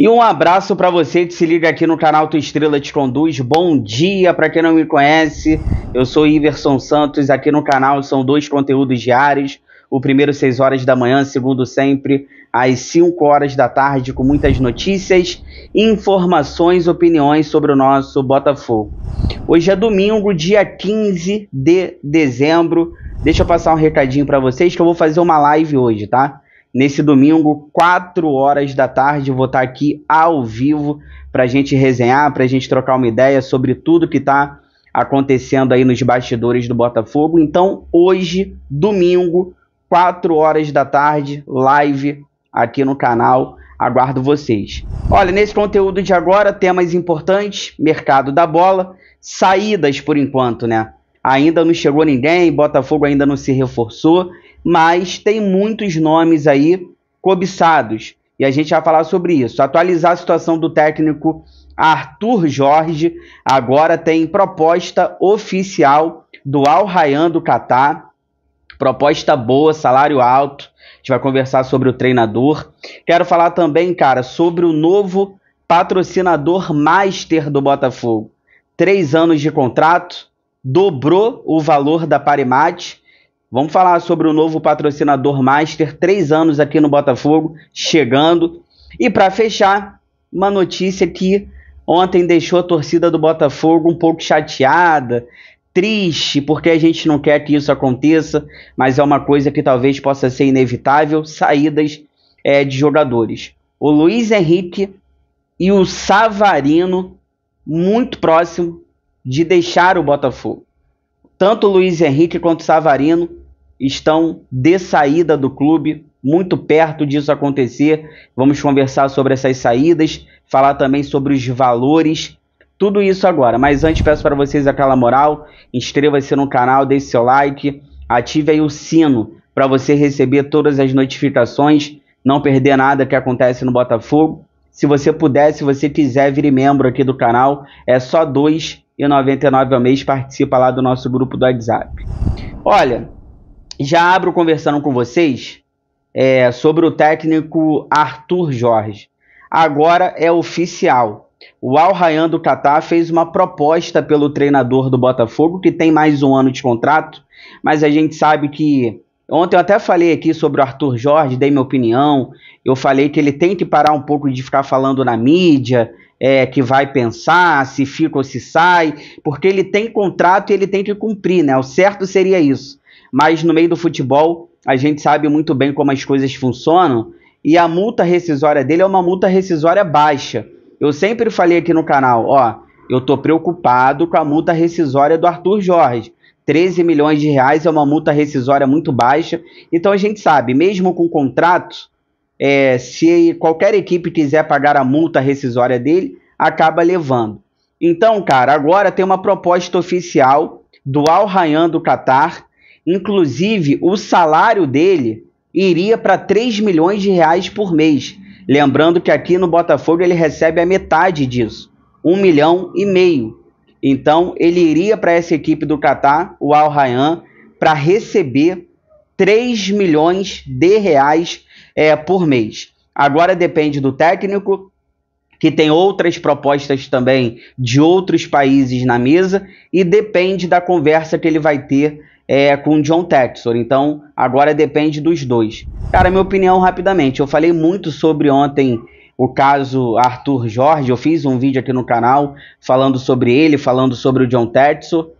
E um abraço para você que se liga aqui no canal Tua Estrela Te Conduz. Bom dia para quem não me conhece. Eu sou Iverson Santos. Aqui no canal são 2 conteúdos diários. O primeiro 6 horas da manhã, segundo sempre às 5 horas da tarde, com muitas notícias, informações, opiniões sobre o nosso Botafogo. Hoje é domingo, dia 15 de dezembro. Deixa eu passar um recadinho para vocês que eu vou fazer uma live hoje, tá? Nesse domingo, 4 horas da tarde, vou estar aqui ao vivo para a gente resenhar, para a gente trocar uma ideia sobre tudo que está acontecendo aí nos bastidores do Botafogo. Então, hoje, domingo, 4 horas da tarde, live aqui no canal. Aguardo vocês. Olha, nesse conteúdo de agora, temas importantes, mercado da bola, saídas por enquanto, né? Ainda não chegou ninguém, Botafogo ainda não se reforçou, mas tem muitos nomes aí cobiçados. E a gente vai falar sobre isso. Atualizar a situação do técnico Arthur Jorge. Agora tem proposta oficial do Al Rayyan do Catar. Proposta boa, salário alto. A gente vai conversar sobre o treinador. Quero falar também, cara, sobre o novo patrocinador master do Botafogo. 3 anos de contrato, dobrou o valor da Parimat. Vamos falar sobre o novo patrocinador master, 3 anos aqui no Botafogo, chegando. E para fechar, uma notícia que ontem deixou a torcida do Botafogo um pouco chateada, triste, porque a gente não quer que isso aconteça, mas é uma coisa que talvez possa ser inevitável, saídas de jogadores. O Luiz Henrique e o Savarino, muito próximo de deixar o Botafogo. Tanto o Luiz Henrique quanto o Savarino estão de saída do clube, muito perto disso acontecer. Vamos conversar sobre essas saídas, falar também sobre os valores, tudo isso agora. Mas antes peço para vocês aquela moral, inscreva-se no canal, deixe seu like, ative aí o sino para você receber todas as notificações, não perder nada que acontece no Botafogo. Se você puder, se você quiser, vire membro aqui do canal, é só R$ 2,99 ao mês, participa lá do nosso grupo do WhatsApp. Olha, já abro conversando com vocês sobre o técnico Arthur Jorge. Agora é oficial. O Al Rayyan do Catar fez uma proposta pelo treinador do Botafogo, que tem mais 1 ano de contrato, mas a gente sabe que... Ontem eu até falei aqui sobre o Arthur Jorge, dei minha opinião. Eu falei que ele tem que parar um pouco de ficar falando na mídia, que vai pensar se fica ou se sai, porque ele tem contrato e ele tem que cumprir, né? O certo seria isso. Mas no meio do futebol, a gente sabe muito bem como as coisas funcionam, e a multa rescisória dele é uma multa rescisória baixa. Eu sempre falei aqui no canal, ó, eu tô preocupado com a multa rescisória do Arthur Jorge. 13 milhões de reais é uma multa rescisória muito baixa. Então a gente sabe, mesmo com contrato, se qualquer equipe quiser pagar a multa rescisória dele, acaba levando. Então, cara, agora tem uma proposta oficial do Al Rayyan do Catar. Inclusive, o salário dele iria para 3 milhões de reais por mês. Lembrando que aqui no Botafogo ele recebe a metade disso, 1,5 milhão. Então, ele iria para essa equipe do Catar, o Al Rayyan, para receber 3 milhões de reais por mês. Agora depende do técnico, que tem outras propostas também de outros países na mesa, e depende da conversa que ele vai ter com o John Textor. Então, agora depende dos dois. Cara, minha opinião rapidamente. Eu falei muito sobre ontem o caso Arthur Jorge. Eu fiz um vídeo aqui no canal falando sobre ele, falando sobre o John Textor.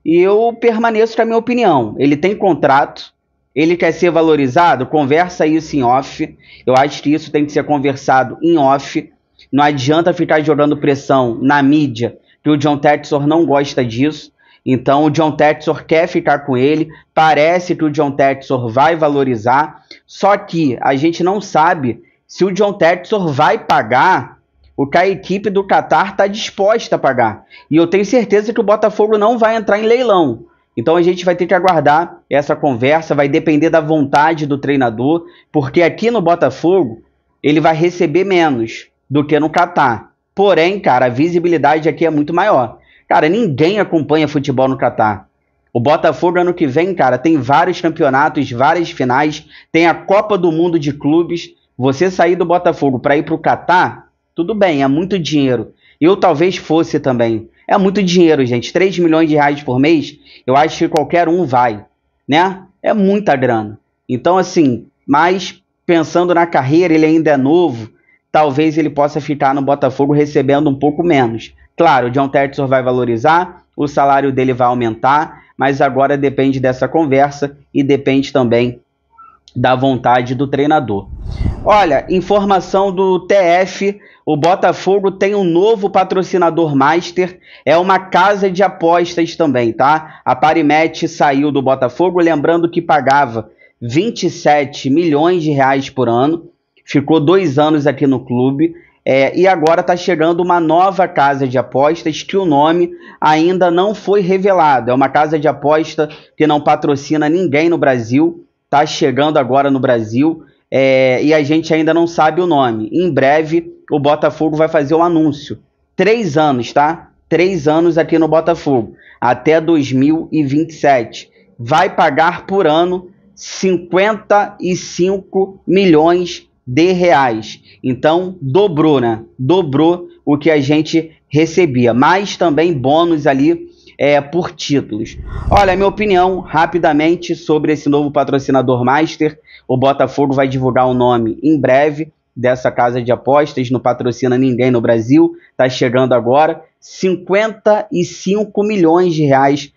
E eu permaneço com a minha opinião. Ele tem contrato, ele quer ser valorizado, conversa isso em off. Eu acho que isso tem que ser conversado em off. Não adianta ficar jogando pressão na mídia, que o John Textor não gosta disso. Então o John Textor quer ficar com ele, parece que o John Textor vai valorizar, só que a gente não sabe se o John Textor vai pagar o que a equipe do Catar está disposta a pagar. E eu tenho certeza que o Botafogo não vai entrar em leilão. Então a gente vai ter que aguardar essa conversa, vai depender da vontade do treinador, porque aqui no Botafogo ele vai receber menos do que no Catar. Porém, cara, a visibilidade aqui é muito maior. Cara, ninguém acompanha futebol no Catar. O Botafogo ano que vem, cara, tem vários campeonatos, várias finais, tem a Copa do Mundo de Clubes. Você sair do Botafogo para ir para o Catar, tudo bem, é muito dinheiro. Eu talvez fosse também. É muito dinheiro, gente. 3 milhões de reais por mês, eu acho que qualquer um vai, né? É muita grana. Então, assim, mas pensando na carreira, ele ainda é novo, talvez ele possa ficar no Botafogo recebendo um pouco menos. Claro, o John Textor vai valorizar, o salário dele vai aumentar, mas agora depende dessa conversa e depende também da vontade do treinador. Olha, informação do TF, o Botafogo tem um novo patrocinador master, é uma casa de apostas também, tá? A Parimet saiu do Botafogo, lembrando que pagava 27 milhões de reais por ano, ficou 2 anos aqui no clube, e agora está chegando uma nova casa de apostas que o nome ainda não foi revelado. É uma casa de aposta que não patrocina ninguém no Brasil, está chegando agora no Brasil, e a gente ainda não sabe o nome. Em breve o Botafogo vai fazer o anúncio. 3 anos, tá? 3 anos aqui no Botafogo, até 2027. Vai pagar por ano 55 milhões de reais. Então, dobrou, né? Dobrou o que a gente recebia. Mas também bônus ali por títulos. Olha, minha opinião, rapidamente, sobre esse novo patrocinador master. O Botafogo vai divulgar o nome em breve dessa casa de apostas. Não patrocina ninguém no Brasil. Está chegando agora. 55 milhões de reais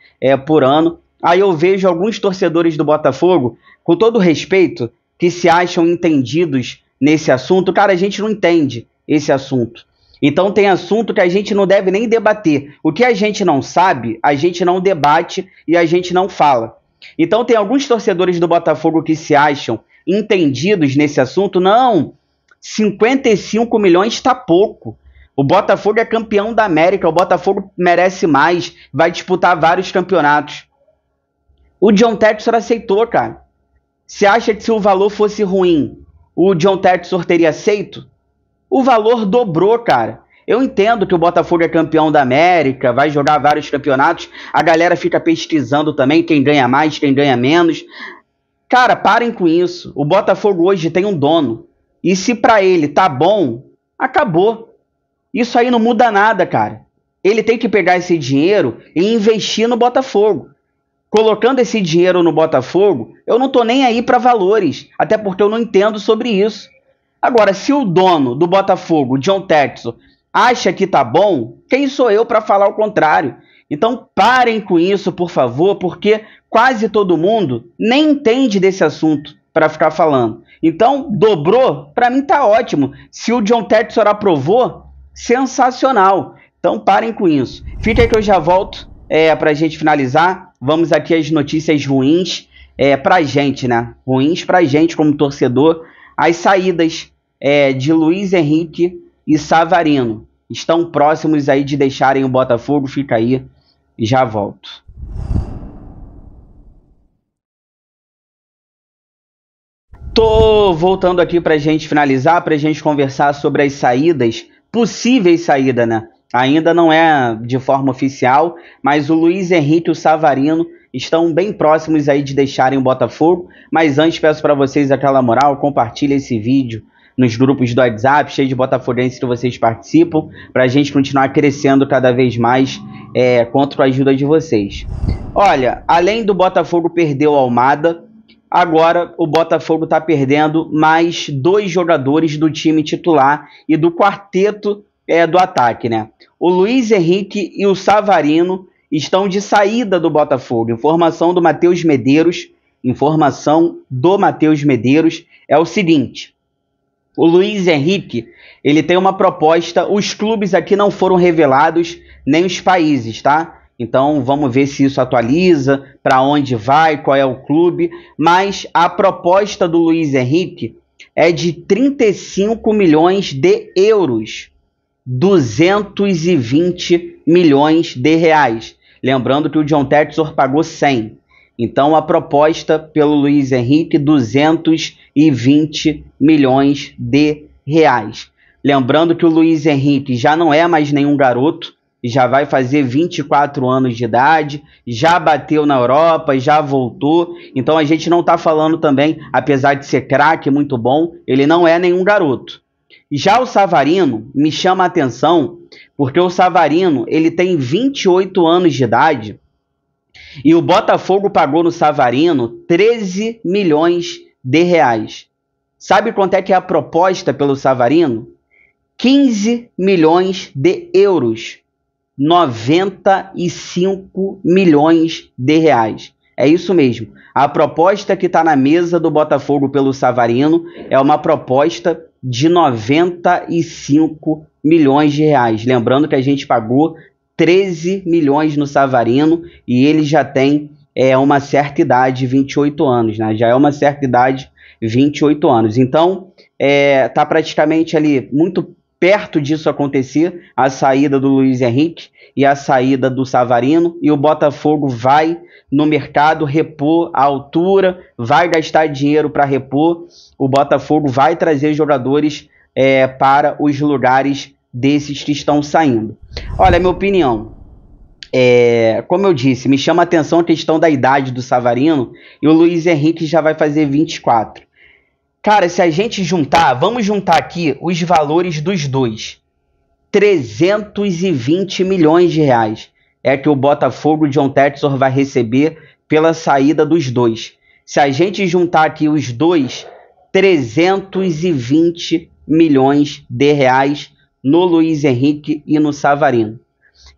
por ano. Aí eu vejo alguns torcedores do Botafogo, com todo respeito, que se acham entendidos nesse assunto. Cara, a gente não entende esse assunto. Então tem assunto que a gente não deve nem debater. O que a gente não sabe, a gente não debate e a gente não fala. Então tem alguns torcedores do Botafogo que se acham entendidos nesse assunto. Não, 55 milhões está pouco. O Botafogo é campeão da América, o Botafogo merece mais, vai disputar vários campeonatos. O John Textor aceitou, cara. Você acha que se o valor fosse ruim, o John Textor teria aceito? O valor dobrou, cara. Eu entendo que o Botafogo é campeão da América, vai jogar vários campeonatos, a galera fica pesquisando também quem ganha mais, quem ganha menos. Cara, parem com isso. O Botafogo hoje tem um dono. E se pra ele tá bom, acabou. Isso aí não muda nada, cara. Ele tem que pegar esse dinheiro e investir no Botafogo. Colocando esse dinheiro no Botafogo, eu não tô nem aí para valores, até porque eu não entendo sobre isso. Agora, se o dono do Botafogo, John Textor, acha que tá bom, quem sou eu para falar o contrário? Então parem com isso, por favor, porque quase todo mundo nem entende desse assunto para ficar falando. Então, dobrou, para mim tá ótimo. Se o John Textor aprovou, sensacional. Então parem com isso. Fica aí que eu já volto pra gente finalizar. Vamos aqui às notícias ruins pra gente, né? Ruins pra gente como torcedor. As saídas de Luiz Henrique e Savarino estão próximos aí de deixarem o Botafogo. Fica aí, já volto. Tô voltando aqui pra gente finalizar, pra gente conversar sobre as saídas, possíveis saídas, né? Ainda não é de forma oficial, mas o Luiz Henrique e o Savarino estão bem próximos aí de deixarem o Botafogo. Mas antes peço para vocês aquela moral, compartilhe esse vídeo nos grupos do WhatsApp, cheio de botafoguenses que vocês participam, para a gente continuar crescendo cada vez mais contra a ajuda de vocês. Olha, além do Botafogo perder o Almada, agora o Botafogo está perdendo mais 2 jogadores do time titular e do quarteto do ataque, né? O Luiz Henrique e o Savarino estão de saída do Botafogo. Informação do Matheus Medeiros é o seguinte: o Luiz Henrique, ele tem uma proposta, os clubes aqui não foram revelados, nem os países, tá? Então vamos ver se isso atualiza, para onde vai, qual é o clube, mas a proposta do Luiz Henrique é de 35 milhões de euros. 220 milhões de reais. Lembrando que o John Textor pagou 100. Então a proposta pelo Luiz Henrique, 220 milhões de reais. Lembrando que o Luiz Henrique já não é mais nenhum garoto, já vai fazer 24 anos de idade, já bateu na Europa, já voltou. Então a gente não está falando também, apesar de ser craque, muito bom, ele não é nenhum garoto. Já o Savarino me chama a atenção porque o Savarino ele tem 28 anos de idade e o Botafogo pagou no Savarino 13 milhões de reais. Sabe quanto é que é a proposta pelo Savarino? 15 milhões de euros. 95 milhões de reais. É isso mesmo. A proposta que está na mesa do Botafogo pelo Savarino é uma proposta de 95 milhões de reais. Lembrando que a gente pagou 13 milhões no Savarino e ele já tem uma certa idade, 28 anos, né? Já é uma certa idade, 28 anos. Então, tá praticamente ali muito perto disso acontecer, a saída do Luiz Henrique e a saída do Savarino, e o Botafogo vai no mercado repor a altura, vai gastar dinheiro para repor, o Botafogo vai trazer jogadores para os lugares desses que estão saindo. Olha, minha opinião, como eu disse, me chama a atenção a questão da idade do Savarino, e o Luiz Henrique já vai fazer 24. Cara, se a gente juntar, vamos juntar aqui os valores dos dois. 320 milhões de reais é que o Botafogo, John Textor, vai receber pela saída dos dois. Se a gente juntar aqui os dois, 320 milhões de reais no Luiz Henrique e no Savarino.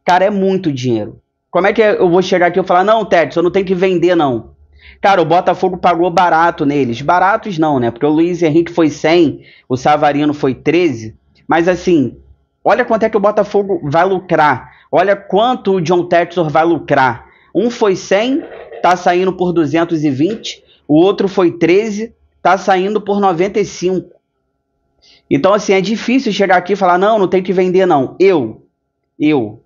Cara, é muito dinheiro. Como é que eu vou chegar aqui e falar, não, Textor, não tem que vender, não. Cara, o Botafogo pagou barato neles. Baratos não, né? Porque o Luiz Henrique foi 100, o Savarino foi 13. Mas assim, olha quanto é que o Botafogo vai lucrar. Olha quanto o John Textor vai lucrar. Um foi 100, tá saindo por 220. O outro foi 13, tá saindo por 95. Então assim, é difícil chegar aqui e falar, não tem que vender não. Eu,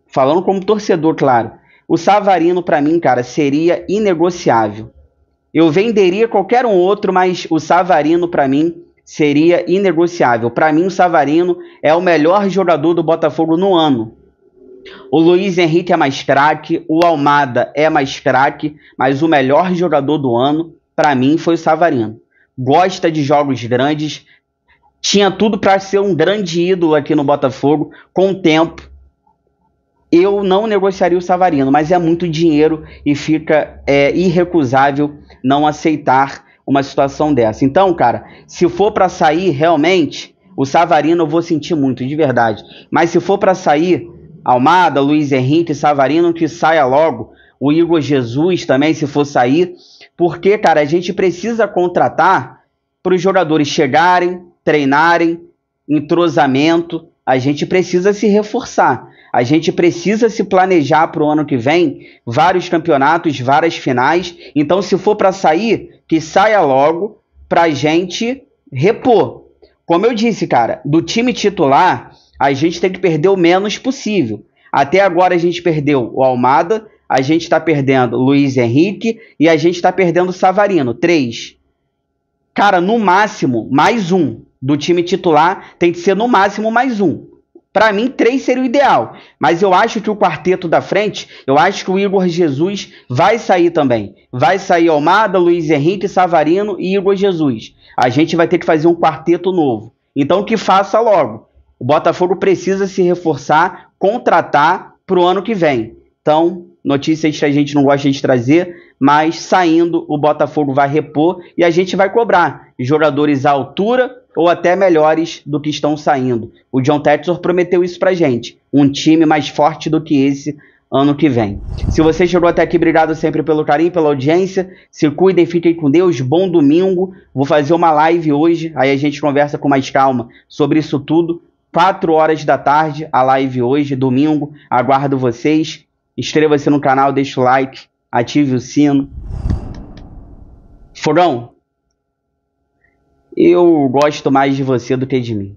falando como torcedor, claro. O Savarino pra mim, cara, seria inegociável. Eu venderia qualquer um outro, mas o Savarino, para mim, seria inegociável. Para mim, o Savarino é o melhor jogador do Botafogo no ano. O Luiz Henrique é mais craque, o Almada é mais craque, mas o melhor jogador do ano, para mim, foi o Savarino. Gosta de jogos grandes, tinha tudo para ser um grande ídolo aqui no Botafogo. Com o tempo, eu não negociaria o Savarino, mas é muito dinheiro e fica irrecusável não aceitar uma situação dessa. Então, cara, se for para sair realmente, o Savarino eu vou sentir muito, de verdade. Mas se for para sair, Almada, Luiz Henrique, Savarino, que saia logo. O Igor Jesus também, se for sair. Porque, cara, a gente precisa contratar para os jogadores chegarem, treinarem, entrosamento. A gente precisa se reforçar. A gente precisa se planejar para o ano que vem, vários campeonatos, várias finais. Então, se for para sair, que saia logo para a gente repor. Como eu disse, cara, do time titular, a gente tem que perder o menos possível. Até agora a gente perdeu o Almada, a gente está perdendo o Luiz Henrique e a gente está perdendo o Savarino. 3. Cara, no máximo, mais um. Do time titular tem que ser no máximo mais um. Para mim, 3 seria o ideal. Mas eu acho que o quarteto da frente, eu acho que o Igor Jesus vai sair também. Vai sair Almada, Luiz Henrique, Savarino e Igor Jesus. A gente vai ter que fazer um quarteto novo. Então que faça logo. O Botafogo precisa se reforçar, contratar para o ano que vem. Então, notícias que a gente não gosta de trazer, mas saindo o Botafogo vai repor e a gente vai cobrar jogadores à altura ou até melhores do que estão saindo. O John Textor prometeu isso pra gente, um time mais forte do que esse ano que vem. Se você chegou até aqui, obrigado sempre pelo carinho, pela audiência. Se cuidem, fiquem com Deus, bom domingo. Vou fazer uma live hoje, aí a gente conversa com mais calma sobre isso tudo. 4 horas da tarde, a live hoje, domingo. Aguardo vocês. Inscreva-se no canal, deixa o like, ative o sino. Fogão, eu gosto mais de você do que de mim.